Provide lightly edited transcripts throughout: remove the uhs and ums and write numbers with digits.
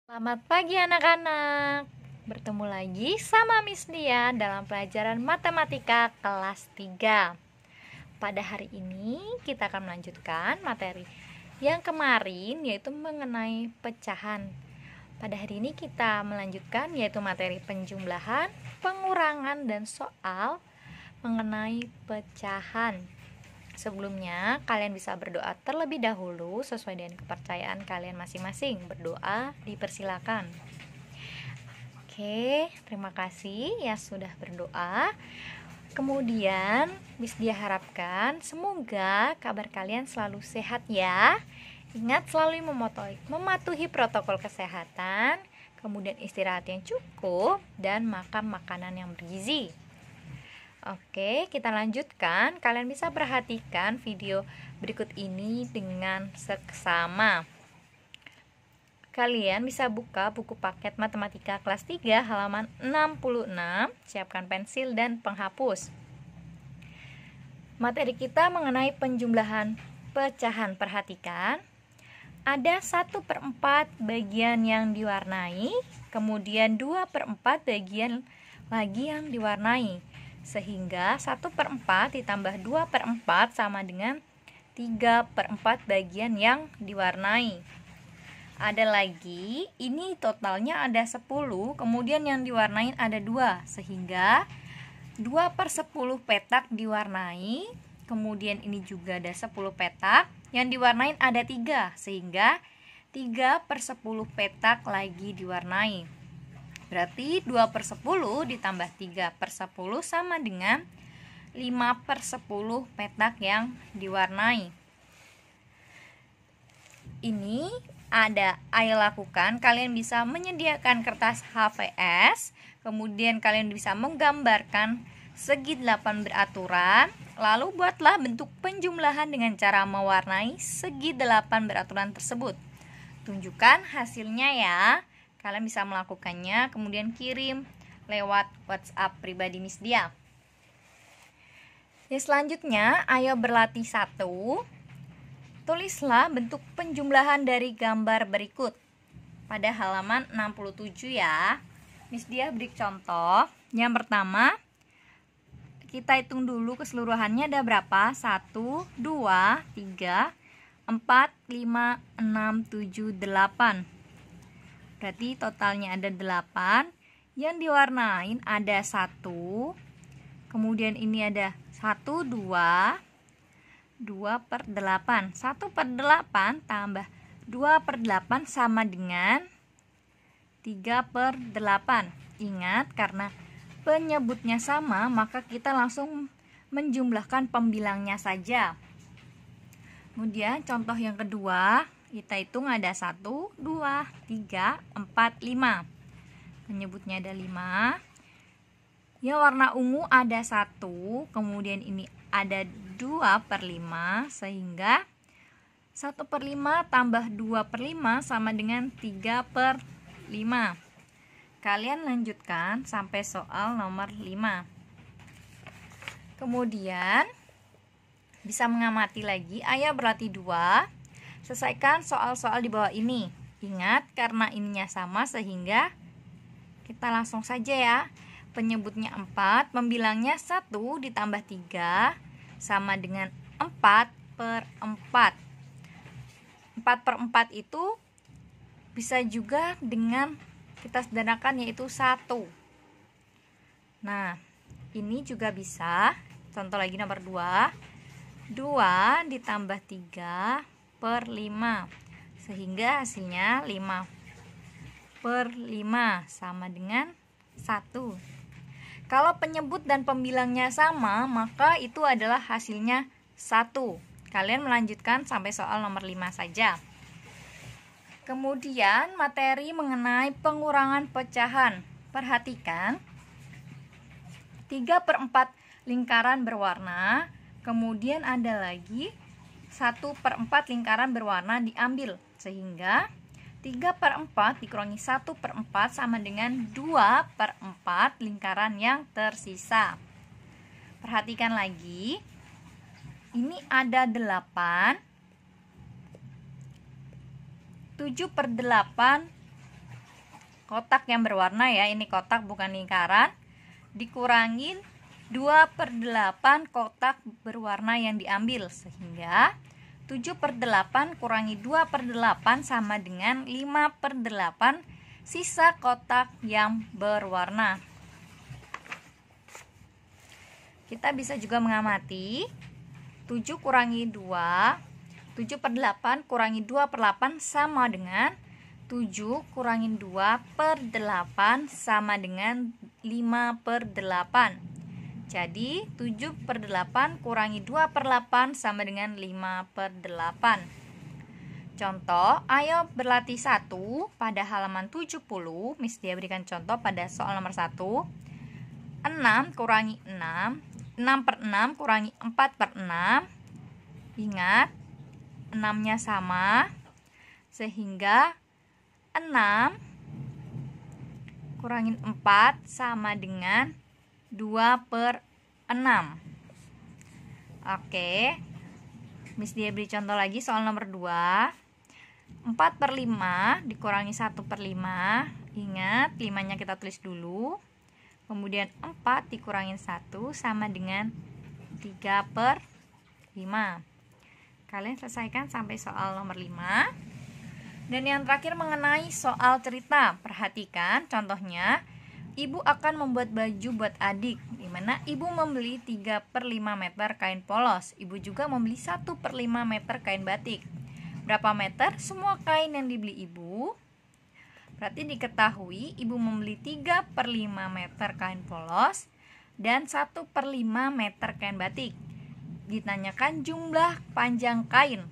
Selamat pagi anak-anak. Bertemu lagi sama Miss Dia dalam pelajaran matematika kelas 3. Pada hari ini kita akan melanjutkan materi yang kemarin, yaitu mengenai pecahan. Pada hari ini kita melanjutkan yaitu materi penjumlahan, pengurangan, dan soal mengenai pecahan. Sebelumnya, kalian bisa berdoa terlebih dahulu sesuai dengan kepercayaan kalian masing-masing. Berdoa dipersilakan. Oke, terima kasih ya sudah berdoa. Kemudian, Miss Dia harapkan semoga kabar kalian selalu sehat ya. Ingat selalu mematuhi protokol kesehatan, kemudian istirahat yang cukup, dan makan makanan yang bergizi. Oke, kita lanjutkan. Kalian bisa perhatikan video berikut ini dengan seksama. Kalian bisa buka buku paket matematika kelas 3 halaman 66. Siapkan pensil dan penghapus. Materi kita mengenai penjumlahan pecahan. Perhatikan, ada 1/4 bagian yang diwarnai, kemudian 2/4 bagian lagi yang diwarnai. Sehingga 1/4 ditambah 2/4 sama dengan 3/4 bagian yang diwarnai. Ada lagi, ini totalnya ada 10, kemudian yang diwarnai ada 2. Sehingga 2/10 petak diwarnai, kemudian ini juga ada 10 petak, yang diwarnai ada 3. Sehingga 3/10 petak lagi diwarnai. Berarti 2/10 ditambah 3/10 sama dengan 5/10 petak yang diwarnai. Ini ayo lakukan. Kalian bisa menyediakan kertas HVS, kemudian kalian bisa menggambarkan segi 8 beraturan, lalu buatlah bentuk penjumlahan dengan cara mewarnai segi 8 beraturan tersebut. Tunjukkan hasilnya ya. Kalian bisa melakukannya, kemudian kirim lewat WhatsApp pribadi Miss Dia. Ya, selanjutnya, ayo berlatih 1. Tulislah bentuk penjumlahan dari gambar berikut. Pada halaman 67 ya. Miss Dia beri contoh. Yang pertama, kita hitung dulu keseluruhannya ada berapa? 1, 2, 3, 4, 5, 6, 7, 8. Berarti totalnya ada 8. Yang diwarnain ada 1. Kemudian ini ada 1, 2, 2/8. 1/8 tambah 2/8 sama dengan 3/8. Ingat, karena penyebutnya sama, maka kita langsung menjumlahkan pembilangnya saja. Kemudian contoh yang kedua, kita hitung ada 1, 2, 3, 4, 5. Penyebutnya ada 5. Yang warna ungu ada 1, kemudian ini ada 2/5, sehingga 1/5 tambah 2/5 sama dengan 3/5. Kalian lanjutkan sampai soal nomor 5. Kemudian bisa mengamati lagi. Ayo berlatih 2. Selesaikan soal-soal di bawah ini. Ingat, karena ininya sama sehingga kita langsung saja ya. Penyebutnya 4, pembilangnya 1 ditambah 3 sama dengan 4/4. 4/4 itu bisa juga dengan kita sederhanakan yaitu 1. Nah, ini juga bisa. Contoh lagi nomor 2. 2 ditambah 3/5, sehingga hasilnya 5/5 sama dengan 1. Kalau penyebut dan pembilangnya sama, maka itu adalah hasilnya 1. Kalian melanjutkan sampai soal nomor 5 saja. Kemudian materi mengenai pengurangan pecahan. Perhatikan 3/4 lingkaran berwarna. Kemudian ada lagi 1/4 lingkaran berwarna diambil, sehingga 3/4 dikurangi 1/4 sama dengan 2/4 lingkaran yang tersisa. Perhatikan lagi, ini ada 8, 7/8 kotak yang berwarna ya, ini kotak bukan lingkaran, dikurangin 2/8 kotak berwarna yang diambil, sehingga 7/8 kurangi 2/8 sama dengan 5/8 sisa kotak yang berwarna. Kita bisa juga mengamati 7 kurangi 2, 7/8 kurangi 2/8 sama dengan 7 kurangin 2/8 sama dengan 5/8. Jadi 7/8 kurangi 2/8 sama dengan 5/8. Contoh, ayo berlatih 1 pada halaman 70. Miss dia berikan contoh pada soal nomor 1. 6 kurangi 6, 6/6 kurangi 4/6. Ingat, 6-nya sama, sehingga 6 kurangin 4 sama dengan 2/6. Oke, Miss dia beri contoh lagi soal nomor 2. 4/5 dikurangi 1/5. Ingat, 5-nya kita tulis dulu. Kemudian 4 dikurangin 1 sama dengan 3/5. Kalian selesaikan sampai soal nomor 5. Dan yang terakhir mengenai soal cerita. Perhatikan contohnya. Ibu akan membuat baju buat adik, di mana ibu membeli 3/5 meter kain polos. Ibu juga membeli 1/5 meter kain batik. Berapa meter semua kain yang dibeli ibu? Berarti diketahui ibu membeli 3/5 meter kain polos dan 1/5 meter kain batik. Ditanyakan jumlah panjang kain.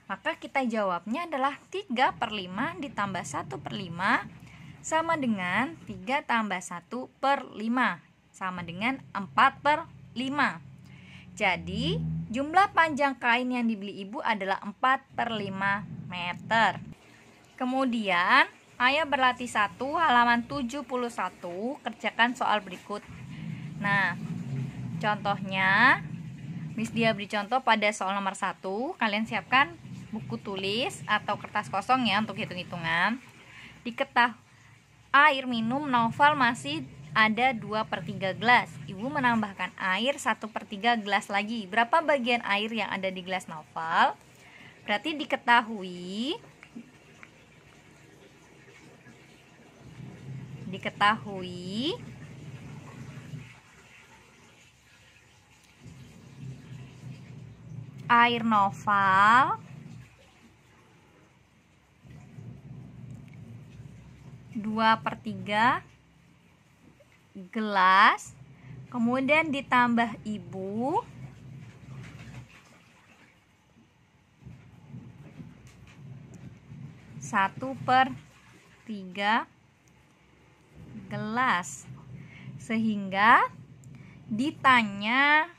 Maka kita jawabnya adalah 3/5 ditambah 1/5 sama dengan 3 tambah 1/5 sama dengan 4/5. Jadi jumlah panjang kain yang dibeli ibu adalah 4/5 meter. Kemudian ayo berlatih 1 halaman 71. Kerjakan soal berikut. Nah, contohnya Miss dia beri contoh pada soal nomor 1. Kalian siapkan buku tulis atau kertas kosong ya untuk hitung-hitungan. Diketahui air minum Noval masih ada 2/3 gelas. Ibu menambahkan air 1/3 gelas lagi. Berapa bagian air yang ada di gelas Noval? Berarti diketahui air Noval 2/3 gelas, kemudian ditambah ibu 1/3 gelas, sehingga ditanya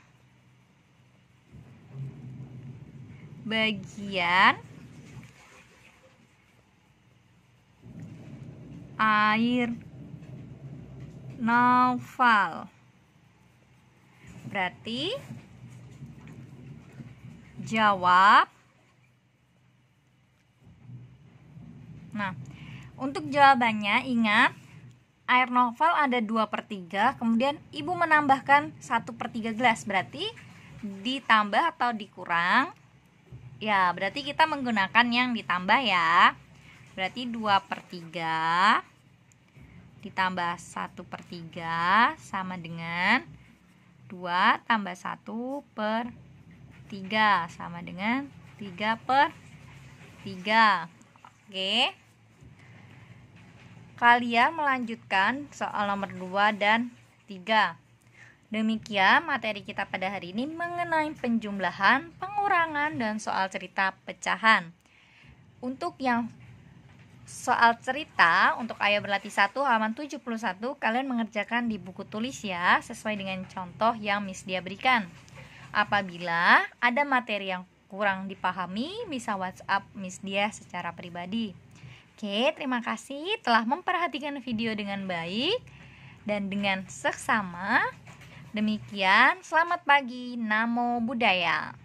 bagian air Noval. Berarti jawab. Nah, untuk jawabannya ingat air Noval ada 2/3, kemudian ibu menambahkan 1/3 gelas, berarti ditambah atau dikurang? Ya, berarti kita menggunakan yang ditambah ya. Berarti 2/3 ditambah 1/3 sama dengan 2 tambah 1/3 sama dengan 3/3. Oke. Kalian melanjutkan soal nomor 2 dan 3. Demikian materi kita pada hari ini mengenai penjumlahan, pengurangan, dan soal cerita pecahan. Untuk yang soal cerita, untuk ayo berlatih 1 halaman 71, kalian mengerjakan di buku tulis ya, sesuai dengan contoh yang Miss dia berikan. Apabila ada materi yang kurang dipahami, bisa WhatsApp Miss dia secara pribadi. Oke, terima kasih telah memperhatikan video dengan baik dan dengan seksama. Demikian, selamat pagi, Namo Buddhaya.